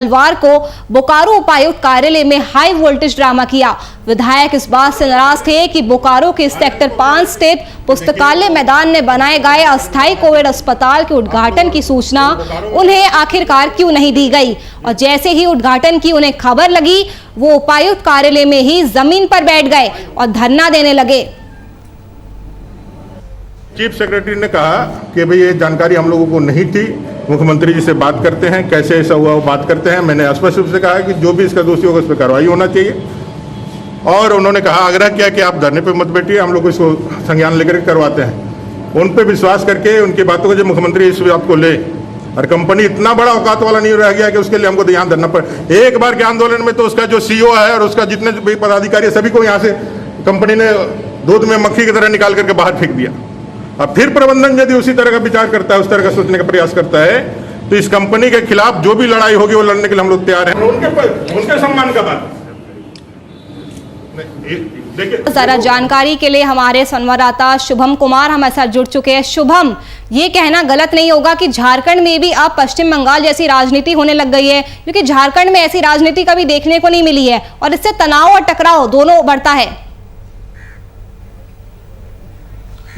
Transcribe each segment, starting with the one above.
मंगलवार को बोकारो उपायुक्त कार्यालय में हाई वोल्टेज ड्रामा किया। विधायक इस बात से नाराज थे कि बोकारो के सेक्टर 5 स्थित पुस्तकालय मैदान में बनाए गए अस्थायी कोविड अस्पताल के उद्घाटन की सूचना उन्हें आखिरकार क्यों नहीं दी गई, और जैसे ही उद्घाटन की उन्हें खबर लगी वो उपायुक्त कार्यालय में ही जमीन पर बैठ गए और धरना देने लगे। चीफ सेक्रेटरी ने कहा कि भाई ये जानकारी हम लोगों को नहीं थी, मुख्यमंत्री जी से बात करते हैं, कैसे ऐसा हुआ वो बात करते हैं। मैंने स्पष्ट रूप से कहा कि जो भी इसका दोषी होगा उस पर कार्रवाई होना चाहिए, और उन्होंने कहा, आग्रह किया कि आप धरने पे मत बैठिए, हम लोग इसको संज्ञान लेकर करवाते हैं। उन पे विश्वास करके उनकी बातों को जब मुख्यमंत्री इस बात को ले, और कंपनी इतना बड़ा औकात वाला नहीं रह गया कि उसके लिए हमको यहाँ धरना पड़े। एक बार के आंदोलन में तो उसका जो सीईओ है और उसका जितने भी पदाधिकारी सभी को यहाँ से कंपनी ने दूध में मक्खी की तरह निकाल करके बाहर फेंक दिया। अब फिर प्रबंधन यदि उसी तरह का विचार करता है, उस तरह का सोचने का प्रयास करता है, तो इस कंपनी के खिलाफ जो भी लड़ाई होगी वो लड़ने के लिए हम लोग तैयार हैं। उनके सम्मान का बात। जरा जानकारी के लिए हमारे संवाददाता शुभम कुमार हमारे साथ जुड़ चुके हैं। शुभम, ये कहना गलत नहीं होगा कि झारखंड में भी अब पश्चिम बंगाल जैसी राजनीति होने लग गई है, क्योंकि झारखंड में ऐसी राजनीति कभी देखने को नहीं मिली है और इससे तनाव और टकराव दोनों बढ़ता है।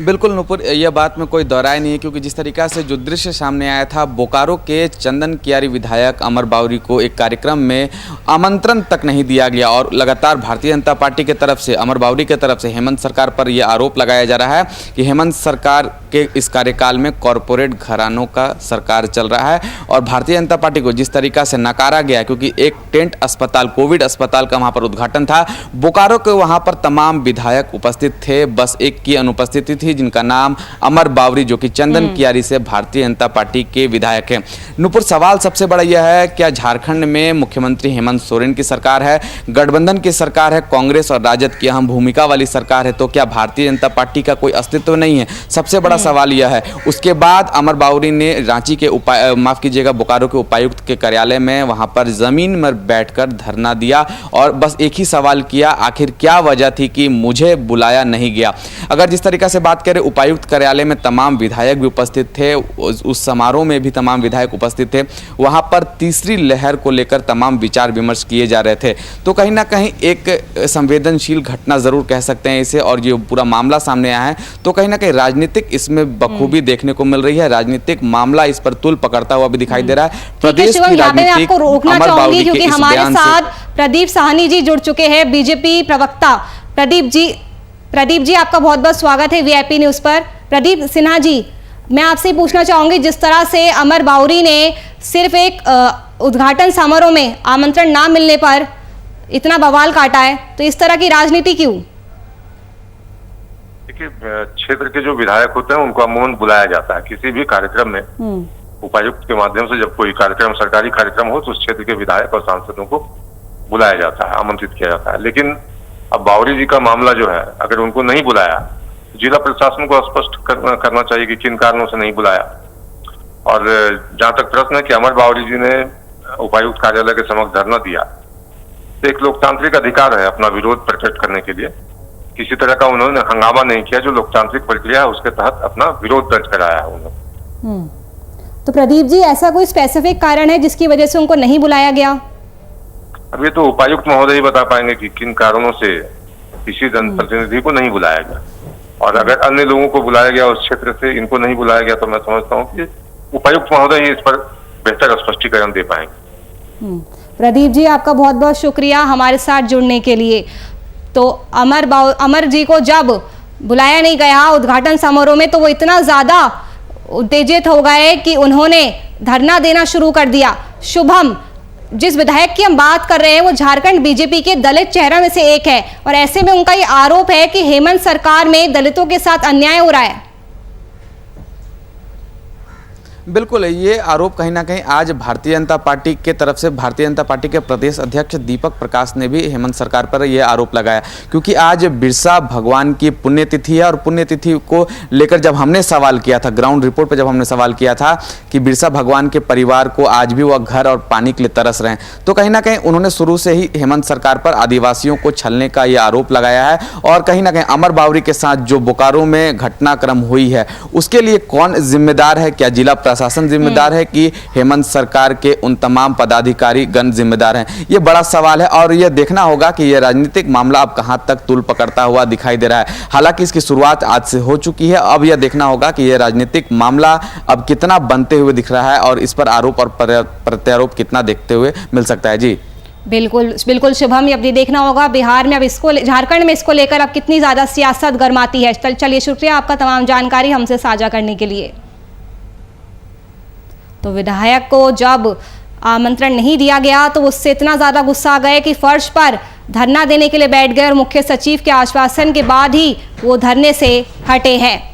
बिल्कुल नुपुर, यह बात में कोई दोहराय नहीं है, क्योंकि जिस तरीका से जो दृश्य सामने आया था, बोकारो के चंदन कियारी विधायक अमर बावरी को एक कार्यक्रम में आमंत्रण तक नहीं दिया गया, और लगातार भारतीय जनता पार्टी के तरफ से, अमर बावरी के तरफ से हेमंत सरकार पर यह आरोप लगाया जा रहा है कि हेमंत सरकार के इस कार्यकाल में कॉरपोरेट घरानों का सरकार चल रहा है, और भारतीय जनता पार्टी को जिस तरीका से नकारा गया, क्योंकि एक टेंट अस्पताल, कोविड अस्पताल का वहाँ पर उद्घाटन था, बोकारो के वहाँ पर तमाम विधायक उपस्थित थे, बस एक की अनुपस्थिति थी जिनका नाम अमर बावरी, जो कि चंदन कियारी से भारतीय जनता पार्टी के विधायक हैं। नुपुर, सवाल सबसे बड़ा यह है, क्या झारखंड में मुख्यमंत्री हेमंत सोरेन की सरकार है, गठबंधन की सरकार है, कांग्रेस और राजद की अहम भूमिका वाली सरकार है, तो क्या भारतीय जनता पार्टी का कोई अस्तित्व नहीं है? सबसे बड़ा सवाल यह है। उसके बाद अमर बावरी ने रांची के बोकारो के उपायुक्त के कार्यालय में वहां पर जमीन में बैठकर धरना दिया और बस एक ही सवाल किया, आखिर क्या वजह थी कि मुझे बुलाया नहीं गया। अगर जिस तरीका से बात करें, उपायुक्त कार्यालय में तमाम विधायक भी उपस्थित थे, उस समारोह में भी तमाम विधायक उपस्थित थे, वहां पर तीसरी लहर को लेकर तमाम विचार विमर्श किए जा रहे थे। तो कहीं ना कहीं एक संवेदनशील घटना जरूर कह सकते हैं इसे, और ये पूरा मामला सामने आया है तो कहीं ना कहीं राजनीतिक इसमें बखूबी देखने को मिल रही है, राजनीतिक मामला इस पर तुल पकड़ता हुआ भी दिखाई दे रहा है। प्रदेश की राजनीति आपको रोकना चाहूंगी, क्योंकि हमारे साथ प्रदीप साहनी जी जुड़ चुके हैं, बीजेपी प्रवक्ता। प्रदीप जी आपका बहुत बहुत स्वागत है वीआईपी न्यूज पर। प्रदीप सिन्हा जी, मैं आपसे पूछना चाहूंगी, जिस तरह से अमर बावरी ने सिर्फ एक उद्घाटन समारोह में आमंत्रण ना मिलने पर इतना बवाल काटा है, तो इस तरह की राजनीति क्यों? देखिए, क्षेत्र के जो विधायक होते हैं उनको अमूमन बुलाया जाता है किसी भी कार्यक्रम में। उपायुक्त के माध्यम से जब कोई कार्यक्रम, सरकारी कार्यक्रम हो, तो उस क्षेत्र के विधायक और सांसदों को बुलाया जाता है, आमंत्रित किया जाता है। लेकिन अब बावरी जी का मामला जो है, अगर उनको नहीं बुलाया, जिला प्रशासन को स्पष्ट करना चाहिए कि किन कारणों से नहीं बुलाया। और जहां तक प्रश्न है कि अमर बावरी जी ने उपायुक्त कार्यालय के समक्ष धरना दिया, तो एक लोकतांत्रिक अधिकार है अपना विरोध प्रकट करने के लिए। किसी तरह का उन्होंने हंगामा नहीं किया, जो लोकतांत्रिक प्रक्रिया है उसके तहत अपना विरोध दर्ज कराया है उन्होंने। तो प्रदीप जी, ऐसा कोई स्पेसिफिक कारण है जिसकी वजह से उनको नहीं बुलाया गया? अब ये तो उपायुक्त महोदय ही बता पाएंगे कि किन कारणों से किसी जनप्रतिनिधि को नहीं बुलाया गया, और अगर अन्य लोगों को बुलाया गया उस क्षेत्र से, इनको नहीं बुलाया गया, तो मैं समझता हूँ कि उपायुक्त महोदय ही इस पर बेहतर स्पष्टीकरण दे पाएंगे। प्रदीप जी, आपका बहुत बहुत शुक्रिया हमारे साथ जुड़ने के लिए। तो अमर जी को जब बुलाया नहीं गया उद्घाटन समारोह में, तो वो इतना ज्यादा उत्तेजित हो गए कि उन्होंने धरना देना शुरू कर दिया। शुभम, जिस विधायक की हम बात कर रहे हैं वो झारखंड बीजेपी के दलित चेहरा में से एक है, और ऐसे में उनका ये आरोप है कि हेमंत सरकार में दलितों के साथ अन्याय हो रहा है। बिल्कुल, ये आरोप कहीं ना कहीं आज भारतीय जनता पार्टी के तरफ से भारतीय जनता पार्टी के प्रदेश अध्यक्ष दीपक प्रकाश ने भी हेमंत सरकार पर यह आरोप लगाया, क्योंकि आज बिरसा भगवान की पुण्यतिथि है, और पुण्यतिथि को लेकर जब हमने सवाल किया था, ग्राउंड रिपोर्ट पर जब हमने सवाल किया था कि बिरसा भगवान के परिवार को आज भी वह घर और पानी के लिए तरस रहे हैं, तो कहीं ना कहीं उन्होंने शुरू से ही हेमंत सरकार पर आदिवासियों को छलने का यह आरोप लगाया है। और कहीं ना कहीं अमर बावरी के साथ जो बोकारो में घटनाक्रम हुई है उसके लिए कौन जिम्मेदार है, क्या जिला प्रशासन जिम्मेदार है कि हेमंत सरकार के उन तमाम पदाधिकारी गण जिम्मेदार हैं? ये बड़ा सवाल है और ये देखना होगा कि ये राजनीतिक मामला अब कहां तक तूल पकड़ता हुआ दिखाई दे रहा है। हालांकि इसकी शुरुआत आज से हो चुकी है, अब यह देखना होगा कि यह राजनीतिक मामला अब कितना बनते हुए दिख रहा है और इस पर आरोप और प्रत्यारोप कितना देखते हुए मिल सकता है। जी बिल्कुल बिल्कुल शुभम, ये अब ये देखना होगा बिहार में अब इसको, झारखंड में इसको लेकर अब कितनी ज़्यादा सियासत गर्माती है। चलिए, शुक्रिया आपका तमाम जानकारी हमसे साझा करने के लिए। तो विधायक को जब आमंत्रण नहीं दिया गया तो उससे इतना ज़्यादा गुस्सा आ गए कि फर्श पर धरना देने के लिए बैठ गए और मुख्य सचिव के आश्वासन के बाद ही वो धरने से हटे हैं।